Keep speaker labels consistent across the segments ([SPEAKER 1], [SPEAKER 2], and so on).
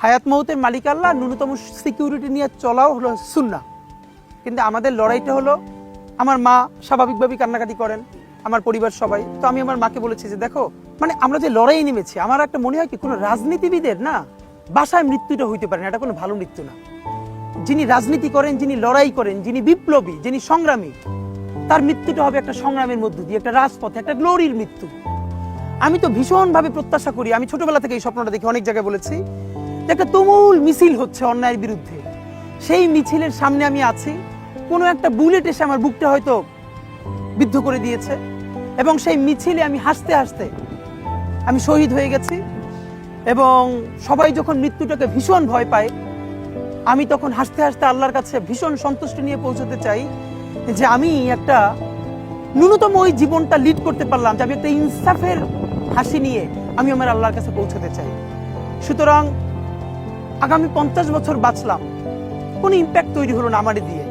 [SPEAKER 1] হায়াত মৌতের মালিক আল্লাহ, ন্যূনতম সিকিউরিটি নিয়ে চলাও হলো সুন্নাহ। কিন্তু আমাদের লড়াইটা হলো, আমার মা স্বাভাবিকভাবেই কান্নাকাটি করেন, আমার পরিবার সবাই। তো আমি আমার মাকে বলেছি যে দেখো, মানে আমরা যে লড়াই নেমেছি, আমার একটা মনে হয় কি, কোনো রাজনীতিবিদের না বাসায় মৃত্যুটা হইতে পারে না, এটা কোনো ভালো মৃত্যু না। যিনি রাজনীতি করেন, যিনি লড়াই করেন, যিনি বিপ্লবী, যিনি সংগ্রামী, তার মৃত্যুটা হবে একটা সংগ্রামের মধ্য দিয়ে, একটা রাজপথে, একটা গ্লোরির মৃত্যু। আমি তো ভীষণভাবে প্রত্যাশা করি, আমি ছোটবেলা থেকে এই স্বপ্নটা দেখি, অনেক জায়গায় বলেছি, যে একটা তুমুল মিছিল হচ্ছে অন্যায়ের বিরুদ্ধে, সেই মিছিলের সামনে আমি আছি, কোনো একটা বুলেট এসে আমার বুকটা হয়তো বিদ্ধ করে দিয়েছে, এবং সেই মিছিলে আমি হাসতে হাসতে আমি শহীদ হয়ে গেছি। এবং সবাই যখন মৃত্যুটাকে ভীষণ ভয় পায়, আমি তখন হাসতে হাসতে আল্লাহর কাছে ভীষণ সন্তুষ্টি নিয়ে পৌঁছতে চাই যে আমি একটা ন্যূনতম ওই জীবনটা লিড করতে পারলাম, যে আমি একটা ইনসাফের হাসি নিয়ে আমি আমার আল্লাহর কাছে পৌঁছতে চাই। সুতরাং আগামী 50 বছর বাঁচলাম, কোনো ইম্প্যাক্ট তৈরি হলো না আমার দিয়ে,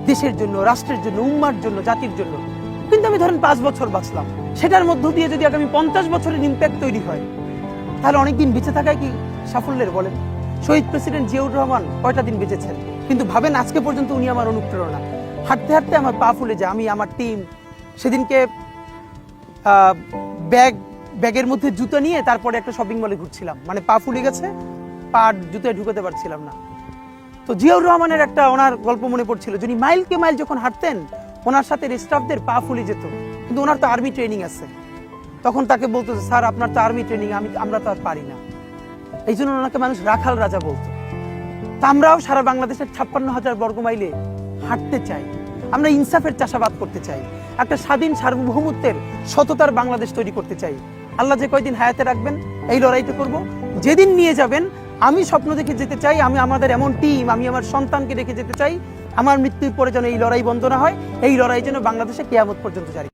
[SPEAKER 1] দেশের জন্য, রাষ্ট্রের জন্য, উম্মার জন্য, জাতির জন্য। কিন্তু আমি ধরেন 5 বছর বাঁচলাম, সেটার মধ্য দিয়ে যদি আগামী 50 বছরের ইম্প্যাক্ট তৈরি হয়, তাহলে অনেকদিন বেঁচে থাকায় কি সাফল্যের? বলেন, শহীদ প্রেসিডেন্ট জিয়াউর রহমান কয়টা দিন বেঁচেছেন, কিন্তু ভাবেন আজকে পর্যন্ত উনি আমার অনুপ্রেরণা। হাঁটতে হাঁটতে আমার পা ফুলে যায়, আমি, আমার টিম, সেদিনকে ব্যাগের মধ্যে জুতো নিয়ে তারপরে একটা শপিং মলে ঘুরছিলাম, মানে পা ফুলে গেছে, পা জুতোয় ঢুকাতে পারছিলাম না। তো জিয়াউর রহমানের একটা ওনার গল্প মনে পড়ছিল, যিনি মাইলকে মাইল যখন হাঁটতেন, ওনার সাথে স্টাফদের পা ফুলে যেত, কিন্তু ওনার তো আর্মি ট্রেনিং আছে। তখন তাকে বলতো, স্যার আপনার তো আর্মি ট্রেনিং, আমরা তো আর পারি না। এই জন্য ওনাকে মানুষ রাখাল রাজা বলতো। তা আমরাও সারা বাংলাদেশের 56,000 বর্গ মাইলে হাঁটতে চাই, আমরা ইনসাফের চাষাবাদ করতে চাই, একটা স্বাধীন সার্বভৌমত্বের সততার বাংলাদেশ তৈরি করতে চাই। আল্লাহ যে কয়দিন হায়াতে রাখবেন, এই লড়াইটা করব। যেদিন নিয়ে যাবেন, আমি স্বপ্ন দেখে যেতে চাই, আমি আমাদের এমন টিম, আমি আমার সন্তানকে রেখে যেতে চাই, আমার মৃত্যুর পরে যেন এই লড়াই বন্ধ না হয়, এই লড়াই যেন বাংলাদেশে কিয়ামত পর্যন্ত জারি।